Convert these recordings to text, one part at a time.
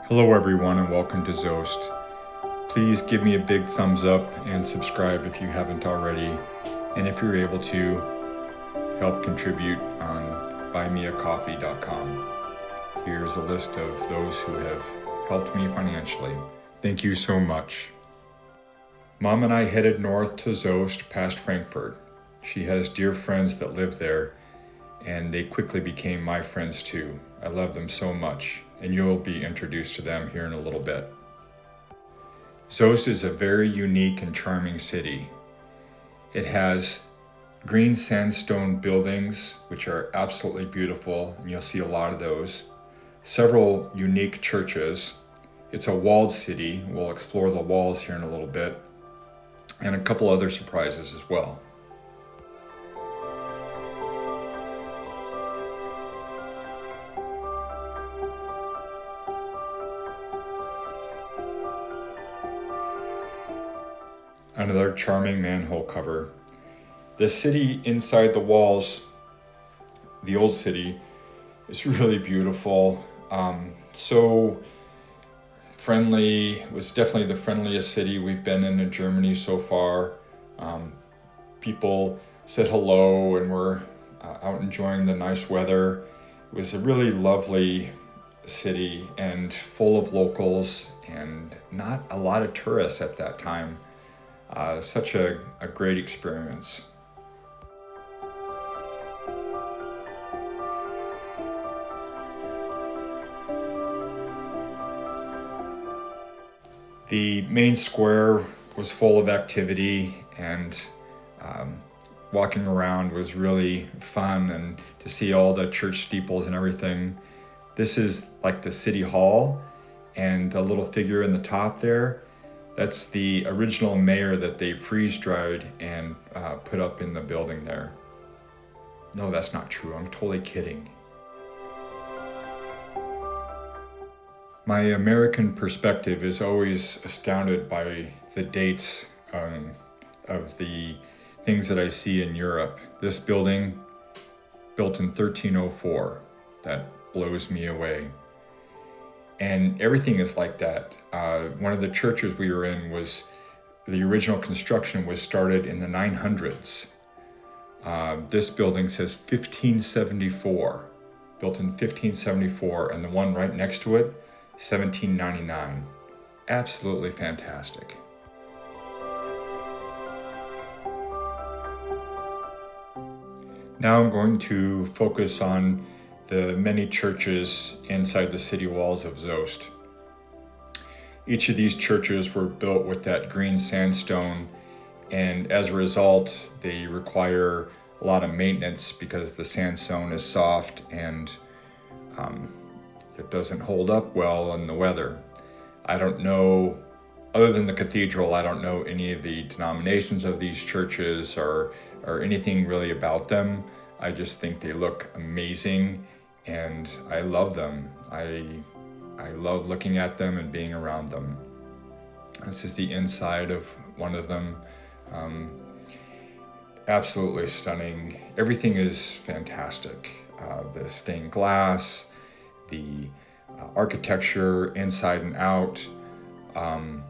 Hello everyone and welcome to Zoast. Please give me a big thumbs up and subscribe if you haven't already. And if you're able to, help contribute on buymeacoffee.com. Here's a list of those who have helped me financially. Thank you so much. Mom and I headed north to Zoast past Frankfurt. She has dear friends that live there, and they quickly became my friends too. I love them so much, and you'll be introduced to them here in a little bit. Zoast is a very unique and charming city. It has green sandstone buildings, which are absolutely beautiful, and you'll see a lot of those. Several unique churches. It's a walled city. We'll explore the walls here in a little bit, and a couple other surprises as well. Another charming manhole cover. The city inside the walls, the old city, is really beautiful. So friendly. It was definitely the friendliest city we've been in Germany so far. People said hello and were out enjoying the nice weather. It was a really lovely city and full of locals and not a lot of tourists at that time. Such a great experience. The main square was full of activity, and walking around was really fun, and to see all the church steeples and everything. This is like the city hall, and the little figure in the top there, that's the original mayor that they freeze-dried and put up in the building there. No, that's not true. I'm totally kidding. My American perspective is always astounded by the dates of the things that I see in Europe. This building, built in 1304, that blows me away. And everything is like that. One of the churches we were in the original construction was started in the 900s. This building says 1574, built in 1574, and the one right next to it, 1799. Absolutely fantastic. Now I'm going to focus on the many churches inside the city walls of Zoast. Each of these churches were built with that green sandstone, and as a result, they require a lot of maintenance because the sandstone is soft and it doesn't hold up well in the weather. I don't know, other than the cathedral, I don't know any of the denominations of these churches or anything really about them. I just think they look amazing, and I love them. I love looking at them and being around them. This is the inside of one of them. Absolutely stunning. Everything is fantastic. The stained glass, the architecture inside and out. And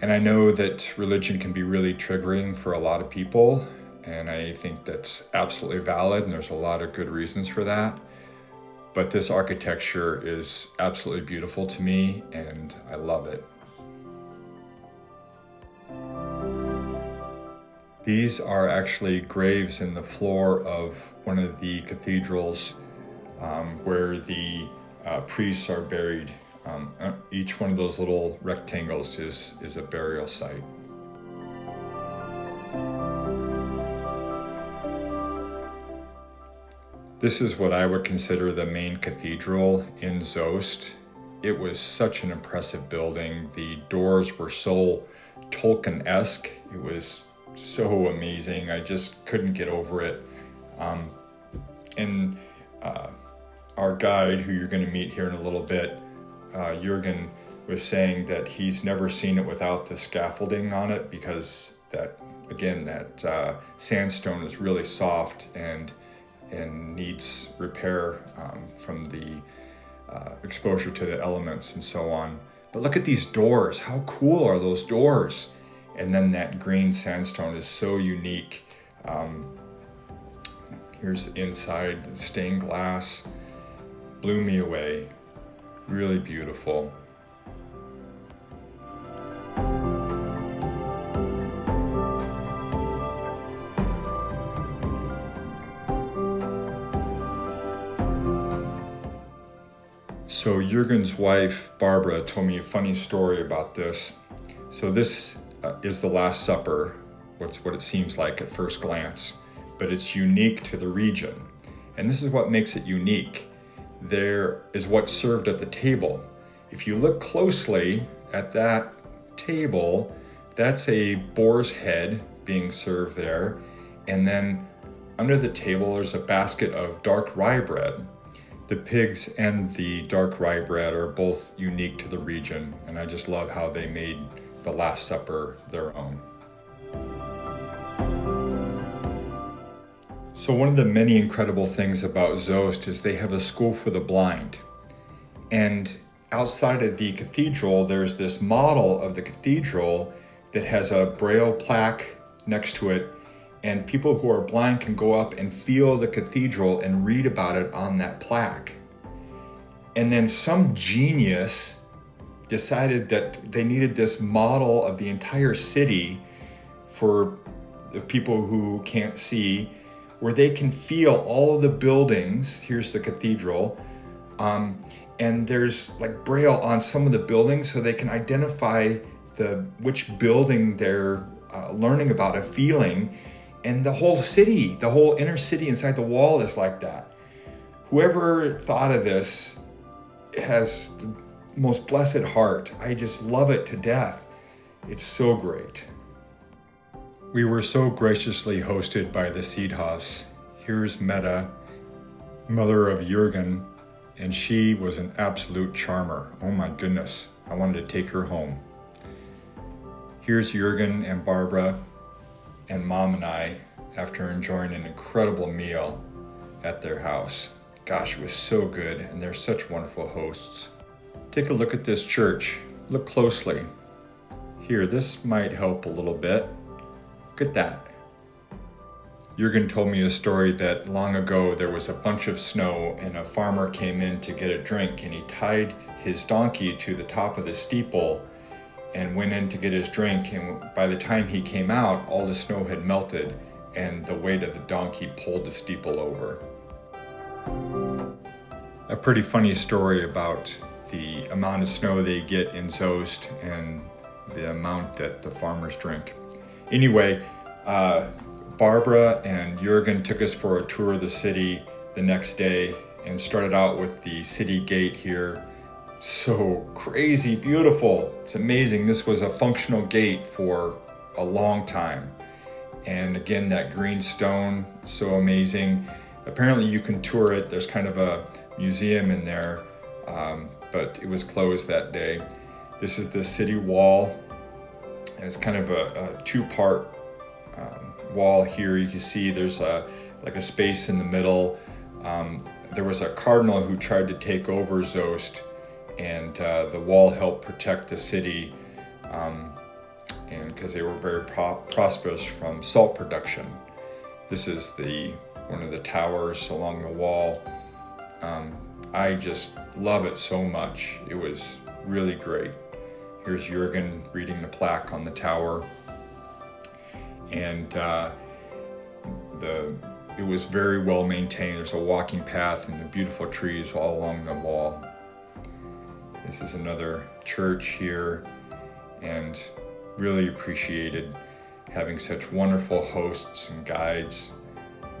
I know that religion can be really triggering for a lot of people, and I think that's absolutely valid, and there's a lot of good reasons for that. But this architecture is absolutely beautiful to me, and I love it. These are actually graves in the floor of one of the cathedrals where the priests are buried. Each one of those little rectangles is a burial site. This is what I would consider the main cathedral in Zoast. It was such an impressive building. The doors were so Tolkien-esque. It was so amazing. I just couldn't get over it. And our guide, who you're going to meet here in a little bit, Jürgen, was saying that he's never seen it without the scaffolding on it because that sandstone is really soft and needs repair from the exposure to the elements and so on. But look at these doors. How cool are those doors? And then that green sandstone is so unique. Here's the inside, the stained glass. Blew me away. Really beautiful. So Jürgen's wife, Barbara, told me a funny story about this. So this is the Last Supper, what it seems like at first glance, but it's unique to the region. And this is what makes it unique. There is what's served at the table. If you look closely at that table, that's a boar's head being served there. And then under the table, there's a basket of dark rye bread. The pigs and the dark rye bread are both unique to the region, and I just love how they made the Last Supper their own. So one of the many incredible things about Soest is they have a school for the blind. And outside of the cathedral, there's this model of the cathedral that has a Braille plaque next to it, and people who are blind can go up and feel the cathedral and read about it on that plaque. And then some genius decided that they needed this model of the entire city for the people who can't see, where they can feel all of the buildings. Here's the cathedral. And there's like Braille on some of the buildings so they can identify which building they're learning about and feeling. And the whole city, the whole inner city inside the wall is like that. Whoever thought of this has the most blessed heart. I just love it to death. It's so great. We were so graciously hosted by the Seedhoffs. Here's Meta, mother of Jürgen, and she was an absolute charmer. Oh my goodness, I wanted to take her home. Here's Jürgen and Barbara and Mom and I, after enjoying an incredible meal at their house. Gosh, it was so good, and they're such wonderful hosts. Take a look at this church. Look closely. Here, this might help a little bit. Look at that. Jürgen told me a story that long ago there was a bunch of snow and a farmer came in to get a drink, and he tied his donkey to the top of the steeple and went in to get his drink, and by the time he came out, all the snow had melted and the weight of the donkey pulled the steeple over. A pretty funny story about the amount of snow they get in Soest and the amount that the farmers drink. Anyway, Barbara and Jürgen took us for a tour of the city the next day and started out with the city gate here. So crazy beautiful. It's amazing. This was a functional gate for a long time. And again, that green stone, so amazing. Apparently you can tour it. There's kind of a museum in there, but it was closed that day. This is the city wall. It's kind of a two-part wall here. You can see there's like a space in the middle. There was a cardinal who tried to take over Soest, and the wall helped protect the city, and because they were very prosperous from salt production. This is one of the towers along the wall. I just love it so much. It was really great. Here's Jürgen reading the plaque on the tower, and it was very well maintained. There's a walking path and the beautiful trees all along the wall. This is another church here, and really appreciated having such wonderful hosts and guides.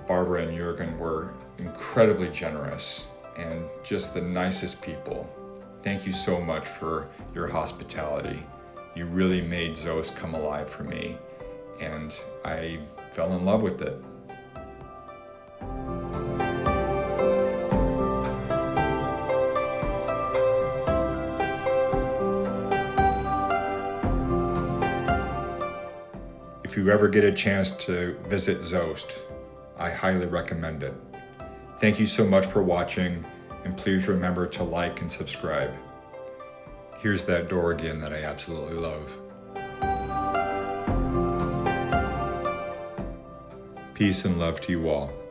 Barbara and Jürgen were incredibly generous and just the nicest people. Thank you so much for your hospitality. You really made Soest come alive for me, and I fell in love with it. If you ever get a chance to visit Soest, I highly recommend it. Thank you so much for watching, and please remember to like and subscribe. Here's that door again that I absolutely love. Peace and love to you all.